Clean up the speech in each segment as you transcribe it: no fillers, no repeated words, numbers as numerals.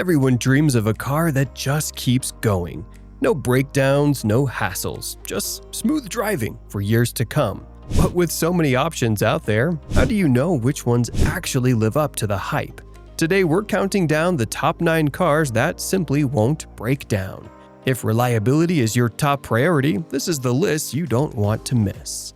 Everyone dreams of a car that just keeps going. No breakdowns, no hassles, just smooth driving for years to come. But with so many options out there, how do you know which ones actually live up to the hype? Today we're counting down the top 9 cars that simply won't break down. If reliability is your top priority, this is the list you don't want to miss.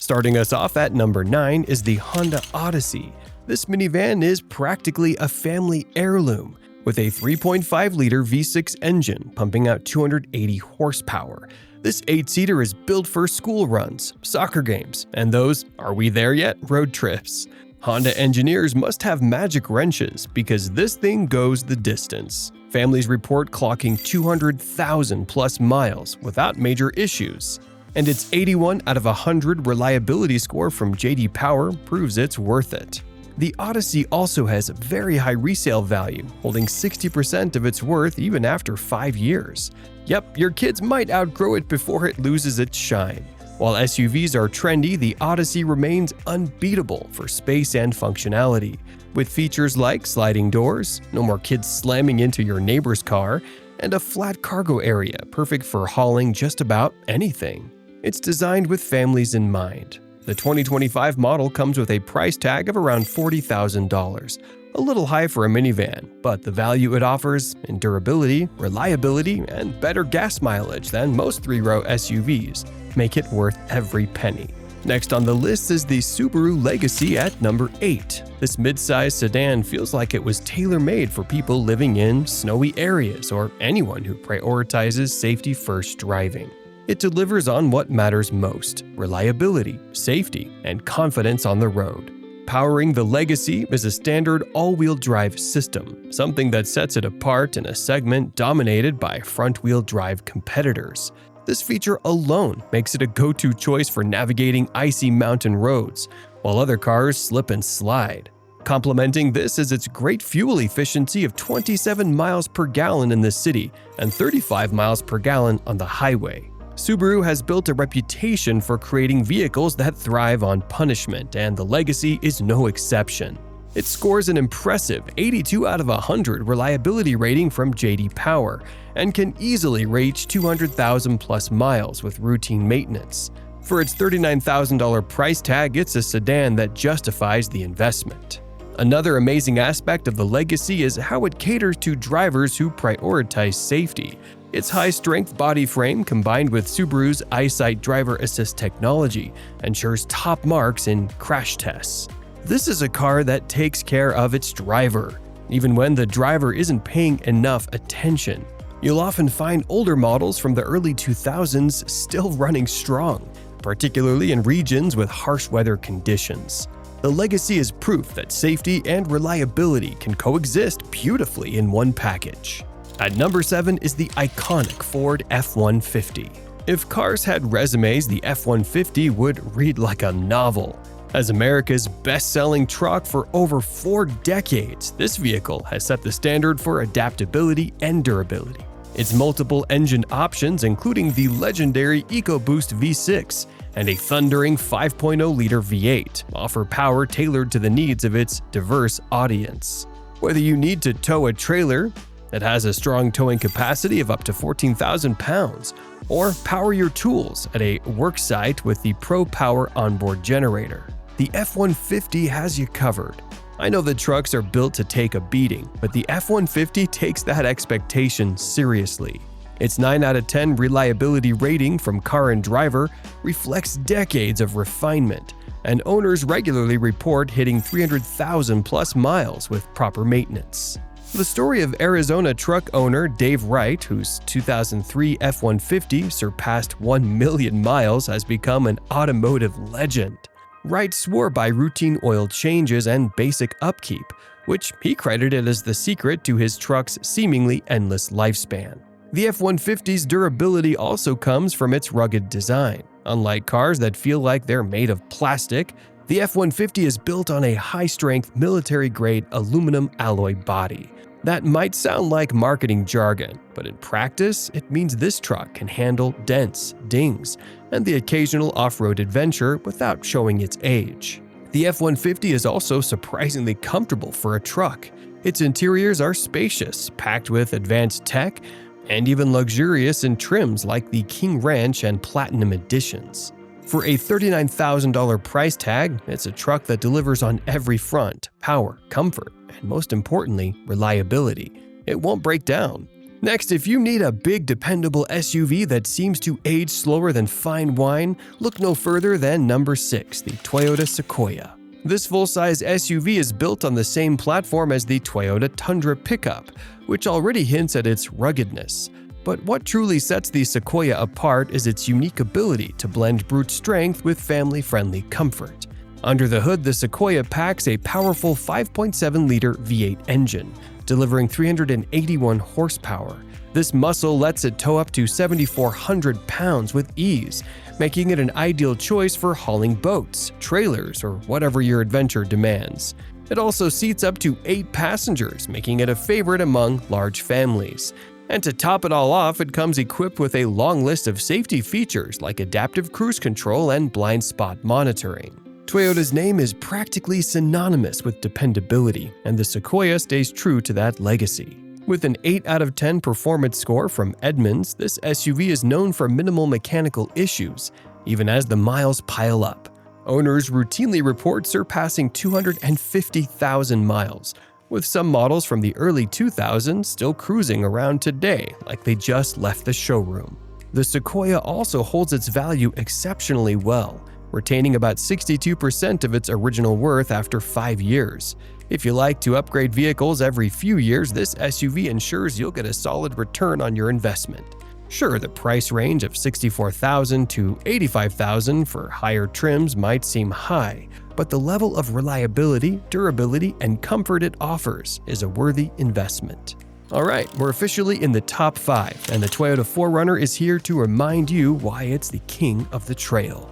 Starting us off at number 9 is the Honda Odyssey. This minivan is practically a family heirloom, with a 3.5-liter V6 engine pumping out 280 horsepower. This 8-seater is built for school runs, soccer games, and those, are we there yet, road trips. Honda engineers must have magic wrenches because this thing goes the distance. Families report clocking 200,000 plus miles without major issues. And its 81 out of 100 reliability score from J.D. Power proves it's worth it. The Odyssey also has very high resale value, holding 60% of its worth even after 5 years. Yep, your kids might outgrow it before it loses its shine. While SUVs are trendy, the Odyssey remains unbeatable for space and functionality. With features like sliding doors, no more kids slamming into your neighbor's car, and a flat cargo area perfect for hauling just about anything. It's designed with families in mind. The 2025 model comes with a price tag of around $40,000, a little high for a minivan, but the value it offers in durability, reliability, and better gas mileage than most 3-row SUVs make it worth every penny. Next on the list is the Subaru Legacy at number 8. This midsize sedan feels like it was tailor-made for people living in snowy areas or anyone who prioritizes safety-first driving. It delivers on what matters most: reliability, safety, and confidence on the road. Powering the Legacy is a standard all-wheel drive system, something that sets it apart in a segment dominated by front-wheel drive competitors. This feature alone makes it a go-to choice for navigating icy mountain roads, while other cars slip and slide. Complementing this is its great fuel efficiency of 27 miles per gallon in the city and 35 miles per gallon on the highway. Subaru has built a reputation for creating vehicles that thrive on punishment, and the Legacy is no exception. It scores an impressive 82 out of 100 reliability rating from J.D. Power and can easily reach 200,000 plus miles with routine maintenance. For its $39,000 price tag, it's a sedan that justifies the investment. Another amazing aspect of the Legacy is how it caters to drivers who prioritize safety. Its high-strength body frame combined with Subaru's EyeSight driver assist technology ensures top marks in crash tests. This is a car that takes care of its driver, even when the driver isn't paying enough attention. You'll often find older models from the early 2000s still running strong, particularly in regions with harsh weather conditions. The Legacy is proof that safety and reliability can coexist beautifully in one package. At number 7 is the iconic Ford F-150. If cars had resumes, the F-150 would read like a novel. As America's best-selling truck for over 4 decades, this vehicle has set the standard for adaptability and durability. Its multiple engine options, including the legendary EcoBoost V6 and a thundering 5.0-liter V8, offer power tailored to the needs of its diverse audience. Whether you need to tow a trailer that has a strong towing capacity of up to 14,000 pounds, or power your tools at a work site with the Pro Power onboard generator, the F-150 has you covered. I know that trucks are built to take a beating, but the F-150 takes that expectation seriously. Its 9 out of 10 reliability rating from Car and Driver reflects decades of refinement, and owners regularly report hitting 300,000 plus miles with proper maintenance. The story of Arizona truck owner Dave Wright, whose 2003 F-150 surpassed 1 million miles, has become an automotive legend. Wright swore by routine oil changes and basic upkeep, which he credited as the secret to his truck's seemingly endless lifespan. The F-150's durability also comes from its rugged design. Unlike cars that feel like they're made of plastic, the F-150 is built on a high-strength military-grade aluminum alloy body. That might sound like marketing jargon, but in practice, it means this truck can handle dents, dings, and the occasional off-road adventure without showing its age. The F-150 is also surprisingly comfortable for a truck. Its interiors are spacious, packed with advanced tech, and even luxurious in trims like the King Ranch and Platinum editions. For a $39,000 price tag, it's a truck that delivers on every front: power, comfort, and most importantly, reliability. It won't break down. Next, if you need a big, dependable SUV that seems to age slower than fine wine, look no further than number 6, the Toyota Sequoia. This full-size SUV is built on the same platform as the Toyota Tundra pickup, which already hints at its ruggedness. But what truly sets the Sequoia apart is its unique ability to blend brute strength with family-friendly comfort. Under the hood, the Sequoia packs a powerful 5.7-liter V8 engine, delivering 381 horsepower. This muscle lets it tow up to 7,400 pounds with ease, making it an ideal choice for hauling boats, trailers, or whatever your adventure demands. It also seats up to 8 passengers, making it a favorite among large families. And to top it all off, it comes equipped with a long list of safety features like adaptive cruise control and blind spot monitoring. Toyota's name is practically synonymous with dependability, and the Sequoia stays true to that legacy. With an 8 out of 10 performance score from Edmunds, this SUV is known for minimal mechanical issues, even as the miles pile up. Owners routinely report surpassing 250,000 miles, with some models from the early 2000s still cruising around today like they just left the showroom. The Sequoia also holds its value exceptionally well, retaining about 62% of its original worth after 5 years. If you like to upgrade vehicles every few years, this SUV ensures you'll get a solid return on your investment. Sure, the price range of $64,000 to $85,000 for higher trims might seem high, but the level of reliability, durability, and comfort it offers is a worthy investment. Alright, we're officially in the top 5, and the Toyota 4Runner is here to remind you why it's the king of the trail.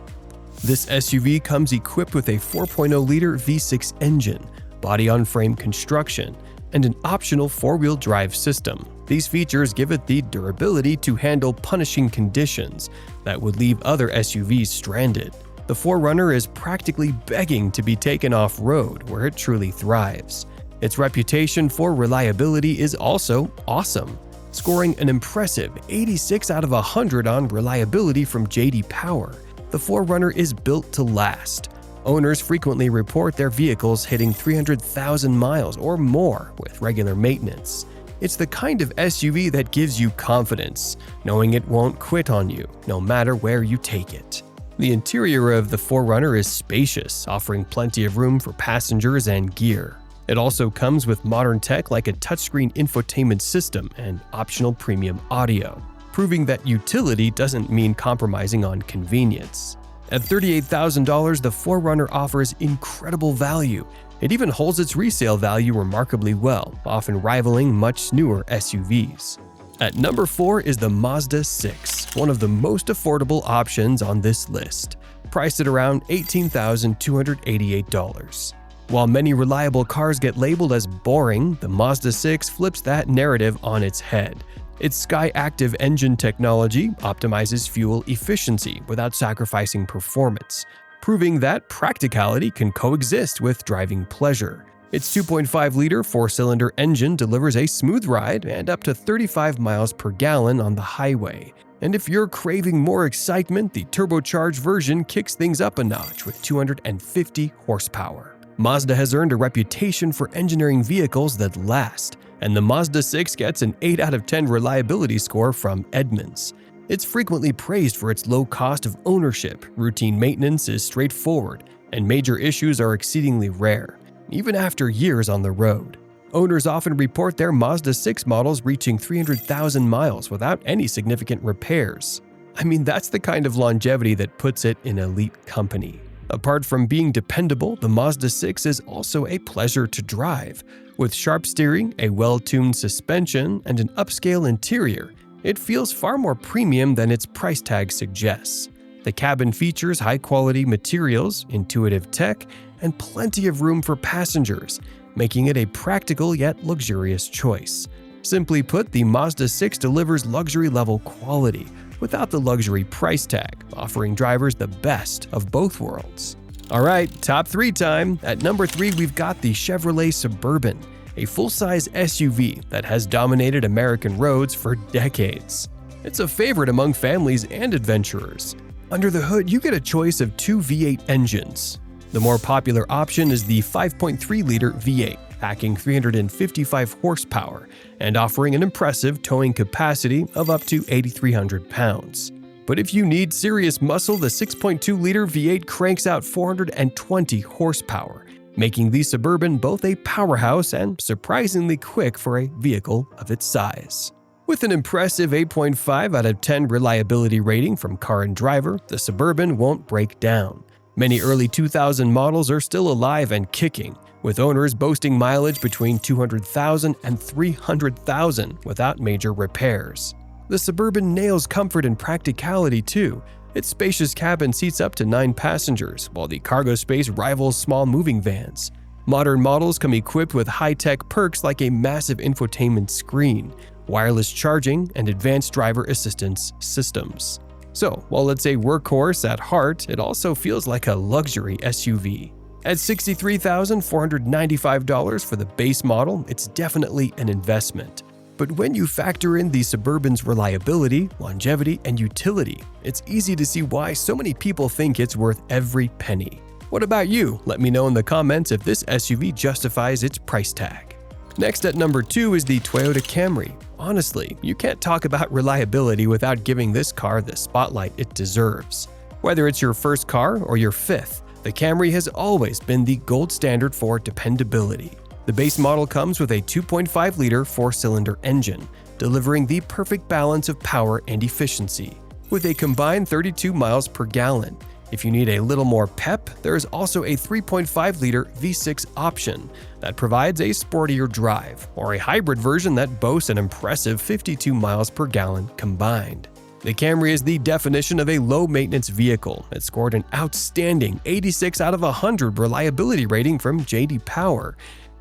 This SUV comes equipped with a 4.0-liter V6 engine, body-on-frame construction, and an optional 4-wheel drive system. These features give it the durability to handle punishing conditions that would leave other SUVs stranded. The 4Runner is practically begging to be taken off-road, where it truly thrives. Its reputation for reliability is also awesome, scoring an impressive 86 out of 100 on reliability from J.D. Power. The 4Runner is built to last. Owners frequently report their vehicles hitting 300,000 miles or more with regular maintenance. It's the kind of SUV that gives you confidence, knowing it won't quit on you, no matter where you take it. The interior of the 4Runner is spacious, offering plenty of room for passengers and gear. It also comes with modern tech like a touchscreen infotainment system and optional premium audio, proving that utility doesn't mean compromising on convenience. At $38,000, the 4Runner offers incredible value. It even holds its resale value remarkably well, often rivaling much newer SUVs. At number 4 is the Mazda 6, one of the most affordable options on this list, priced at around $18,288. While many reliable cars get labeled as boring, the Mazda 6 flips that narrative on its head. Its Sky-Active engine technology optimizes fuel efficiency without sacrificing performance, proving that practicality can coexist with driving pleasure. Its 2.5-liter 4-cylinder engine delivers a smooth ride and up to 35 miles per gallon on the highway. And if you're craving more excitement, the turbocharged version kicks things up a notch with 250 horsepower. Mazda has earned a reputation for engineering vehicles that last, and the Mazda 6 gets an 8 out of 10 reliability score from Edmunds. It's frequently praised for its low cost of ownership, routine maintenance is straightforward, and major issues are exceedingly rare, even after years on the road. Owners often report their Mazda 6 models reaching 300,000 miles without any significant repairs. I mean, that's the kind of longevity that puts it in elite company. Apart from being dependable, the Mazda 6 is also a pleasure to drive. With sharp steering, a well-tuned suspension, and an upscale interior, it feels far more premium than its price tag suggests. The cabin features high-quality materials, intuitive tech, and plenty of room for passengers, making it a practical yet luxurious choice. Simply put, the Mazda 6 delivers luxury-level quality, without the luxury price tag, offering drivers the best of both worlds. Alright, top 3 time. At number 3, we've got the Chevrolet Suburban, a full-size SUV that has dominated American roads for decades. It's a favorite among families and adventurers. Under the hood, you get a choice of 2 V8 engines. The more popular option is the 5.3-liter V8, packing 355 horsepower and offering an impressive towing capacity of up to 8,300 pounds. But if you need serious muscle, the 6.2-liter V8 cranks out 420 horsepower, making the Suburban both a powerhouse and surprisingly quick for a vehicle of its size. With an impressive 8.5 out of 10 reliability rating from Car and Driver, the Suburban won't break down. Many early 2000 models are still alive and kicking, with owners boasting mileage between 200,000 and 300,000 without major repairs. The Suburban nails comfort and practicality too. Its spacious cabin seats up to 9 passengers, while the cargo space rivals small moving vans. Modern models come equipped with high-tech perks like a massive infotainment screen, wireless charging, and advanced driver assistance systems. So, while it's a workhorse at heart, it also feels like a luxury SUV. At $63,495 for the base model, it's definitely an investment. But when you factor in the Suburban's reliability, longevity, and utility, it's easy to see why so many people think it's worth every penny. What about you? Let me know in the comments if this SUV justifies its price tag. Next at number 2 is the Toyota Camry. Honestly, you can't talk about reliability without giving this car the spotlight it deserves. Whether it's your first car or your 5th, the Camry has always been the gold standard for dependability. The base model comes with a 2.5-liter 4-cylinder engine, delivering the perfect balance of power and efficiency. With a combined 32 miles per gallon, if you need a little more pep, there is also a 3.5-liter V6 option that provides a sportier drive, or a hybrid version that boasts an impressive 52 miles per gallon combined. The Camry is the definition of a low-maintenance vehicle. It scored an outstanding 86 out of 100 reliability rating from J.D. Power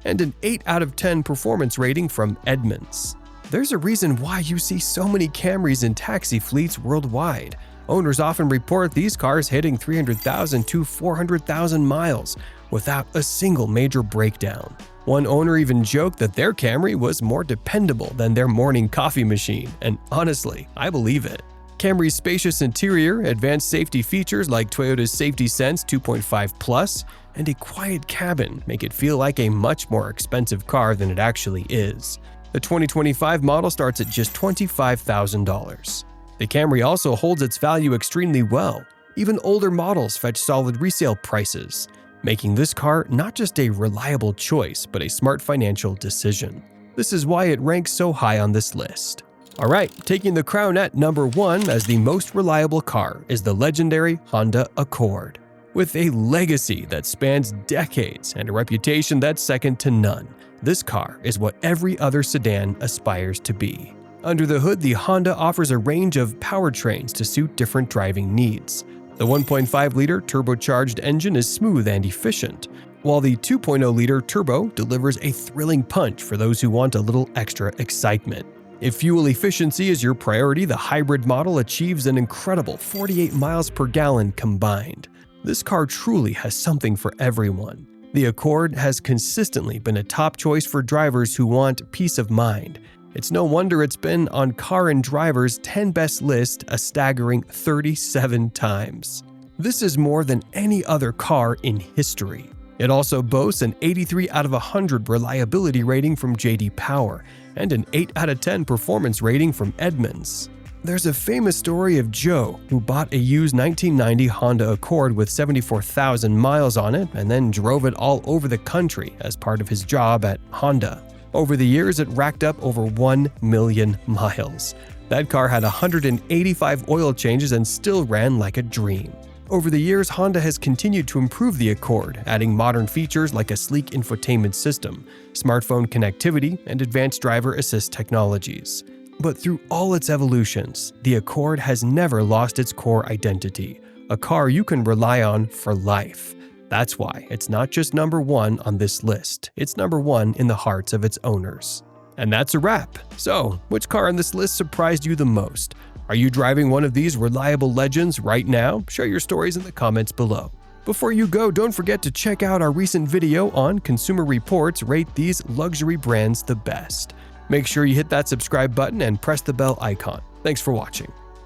and an 8 out of 10 performance rating from Edmunds. There's a reason why you see so many Camrys in taxi fleets worldwide. Owners often report these cars hitting 300,000 to 400,000 miles without a single major breakdown. One owner even joked that their Camry was more dependable than their morning coffee machine, and honestly, I believe it. Camry's spacious interior, advanced safety features like Toyota's Safety Sense 2.5 Plus, and a quiet cabin make it feel like a much more expensive car than it actually is. The 2025 model starts at just $25,000. The Camry also holds its value extremely well. Even older models fetch solid resale prices, making this car not just a reliable choice, but a smart financial decision. This is why it ranks so high on this list. Alright, taking the crown at number 1 as the most reliable car is the legendary Honda Accord. With a legacy that spans decades and a reputation that's second to none, this car is what every other sedan aspires to be. Under the hood, the Honda offers a range of powertrains to suit different driving needs. The 1.5-liter turbocharged engine is smooth and efficient, while the 2.0-liter turbo delivers a thrilling punch for those who want a little extra excitement. If fuel efficiency is your priority, the hybrid model achieves an incredible 48 miles per gallon combined. This car truly has something for everyone. The Accord has consistently been a top choice for drivers who want peace of mind. It's no wonder it's been on Car and Driver's 10 best list a staggering 37 times. This is more than any other car in history. It also boasts an 83 out of 100 reliability rating from J.D. Power and an 8 out of 10 performance rating from Edmunds. There's a famous story of Joe who bought a used 1990 Honda Accord with 74,000 miles on it and then drove it all over the country as part of his job at Honda. Over the years, it racked up over 1 million miles. That car had 185 oil changes and still ran like a dream. Over the years, Honda has continued to improve the Accord, adding modern features like a sleek infotainment system, smartphone connectivity, and advanced driver assist technologies. But through all its evolutions, the Accord has never lost its core identity, a car you can rely on for life. That's why it's not just number 1 on this list, it's number 1 in the hearts of its owners. And that's a wrap. So, which car on this list surprised you the most? Are you driving one of these reliable legends right now? Share your stories in the comments below. Before you go, don't forget to check out our recent video on Consumer Reports rate these luxury brands the best. Make sure you hit that subscribe button and press the bell icon. Thanks for watching.